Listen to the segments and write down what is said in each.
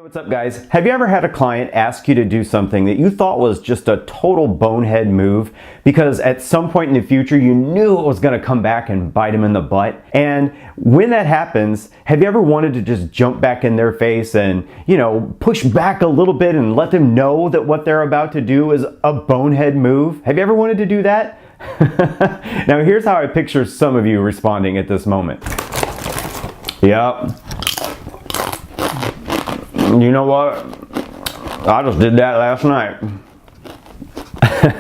What's up, guys? Have you ever had a client ask you to do something that you thought was just a total bonehead move because at some point in the future you knew it was going to come back and bite them in the butt? And when that happens, have you ever wanted to just jump back in their face and, push back a little bit and let them know that what they're about to do is a bonehead move? Have you ever wanted to do that? Now, here's how I picture some of you responding at this moment. Yep. You know what? I just did that last night.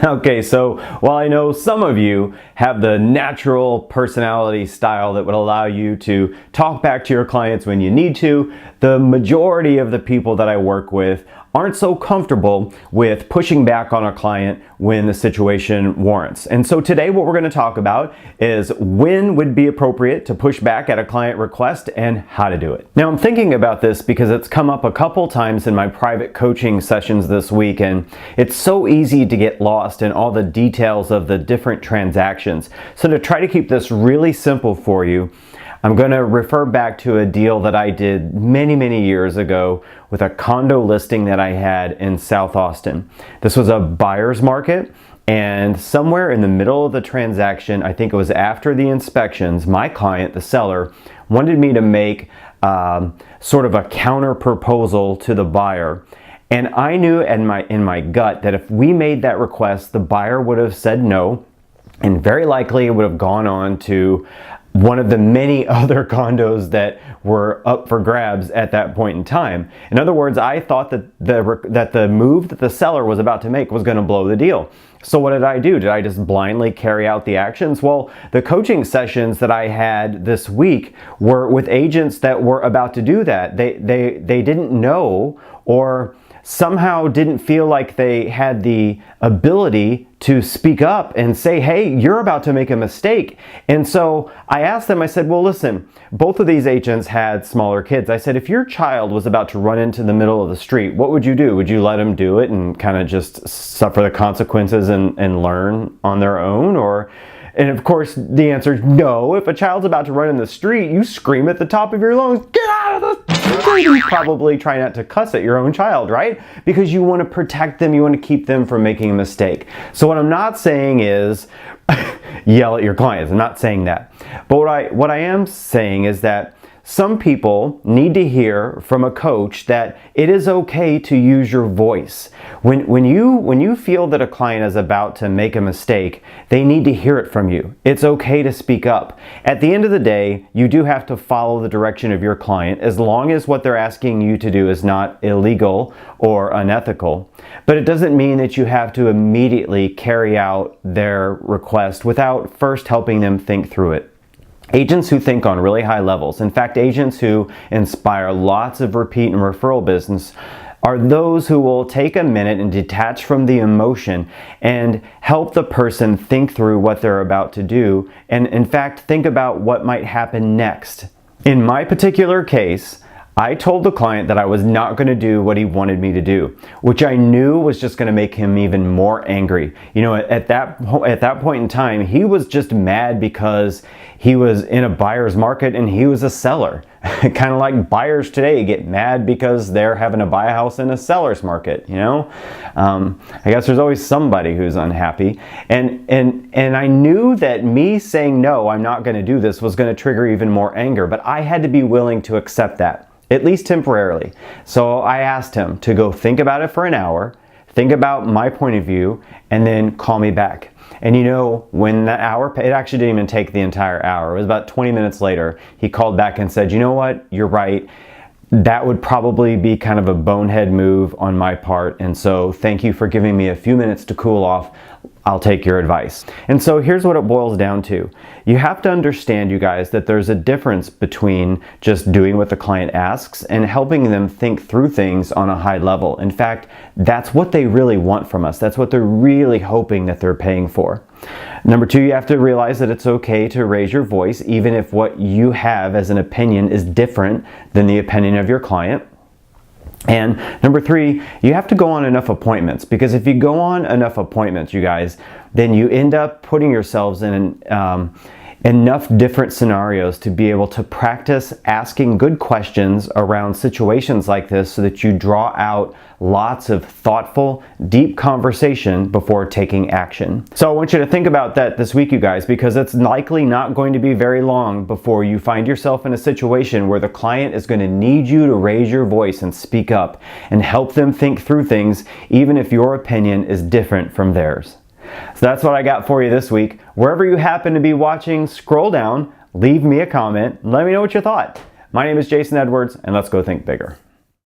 Okay, so while I know some of you have the natural personality style that would allow you to talk back to your clients when you need to, the majority of the people that I work with aren't so comfortable with pushing back on a client when the situation warrants. And so today what we're going to talk about is when would be appropriate to push back at a client request and how to do it. Now, I'm thinking about this because it's come up a couple times in my private coaching sessions this week, and it's so easy to get lost in all the details of the different transactions. So to try to keep this really simple for you, I'm going to refer back to a deal that I did many years ago with a condo listing that I had in South Austin. This was a buyer's market, and somewhere in the middle of the transaction, I think it was after the inspections, my client, the seller, wanted me to make sort of a counter proposal to the buyer. And I knew in my gut that if we made that request, the buyer would have said no, and very likely it would have gone on to one of the many other condos that were up for grabs at that point in time. In other words, I thought that the move that the seller was about to make was going to blow the deal. So what did I do? Did I just blindly carry out the actions? Well, the coaching sessions that I had this week were with agents that were about to do that. They didn't know, or somehow didn't feel like they had the ability to speak up and say, hey, you're about to make a mistake. And so I asked them, I said, well, listen, both of these agents had smaller kids. I said, if your child was about to run into the middle of the street, what would you do? Would you let them do it and kind of just suffer the consequences and learn on their own? And of course, the answer is no. If a child's about to run in the street, you scream at the top of your lungs, get out of the street! You probably try not to cuss at your own child, right? Because you want to protect them, you want to keep them from making a mistake. So what I'm not saying is yell at your clients. I'm not saying that. But what I am saying is that some people need to hear from a coach that it is okay to use your voice. When you feel that a client is about to make a mistake, they need to hear it from you. It's okay to speak up. At the end of the day, you do have to follow the direction of your client as long as what they're asking you to do is not illegal or unethical. But it doesn't mean that you have to immediately carry out their request without first helping them think through it. Agents who think on really high levels, in fact, agents who inspire lots of repeat and referral business, are those who will take a minute and detach from the emotion and help the person think through what they're about to do, and in fact, think about what might happen next. In my particular case, I told the client that I was not going to do what he wanted me to do, which I knew was just going to make him even more angry. At that point in time, he was just mad because he was in a buyer's market and he was a seller. Kind of like buyers today get mad because they're having to buy a house in a seller's market, I guess there's always somebody who's unhappy. And I knew that me saying, no, I'm not going to do this, was going to trigger even more anger, but I had to be willing to accept that, at least temporarily. So I asked him to go think about it for an hour, think about my point of view, and then call me back. And when that hour, it actually didn't even take the entire hour. It was about 20 minutes later, he called back and said, you know what, you're right. That would probably be kind of a bonehead move on my part. And so thank you for giving me a few minutes to cool off. I'll take your advice. And so here's what it boils down to. You have to understand, you guys, that there's a difference between just doing what the client asks and helping them think through things on a high level. In fact, that's what they really want from us. That's what they're really hoping that they're paying for. Number two, you have to realize that it's okay to raise your voice, even if what you have as an opinion is different than the opinion of your client. And number three, you have to go on enough appointments, because if you go on enough appointments, you guys, then you end up putting yourselves in enough different scenarios to be able to practice asking good questions around situations like this so that you draw out lots of thoughtful, deep conversation before taking action. So I want you to think about that this week, you guys, because it's likely not going to be very long before you find yourself in a situation where the client is going to need you to raise your voice and speak up and help them think through things, even if your opinion is different from theirs. So that's what I got for you this week. Wherever you happen to be watching, scroll down, leave me a comment, and let me know what you thought. My name is Jason Edwards, and let's go think bigger.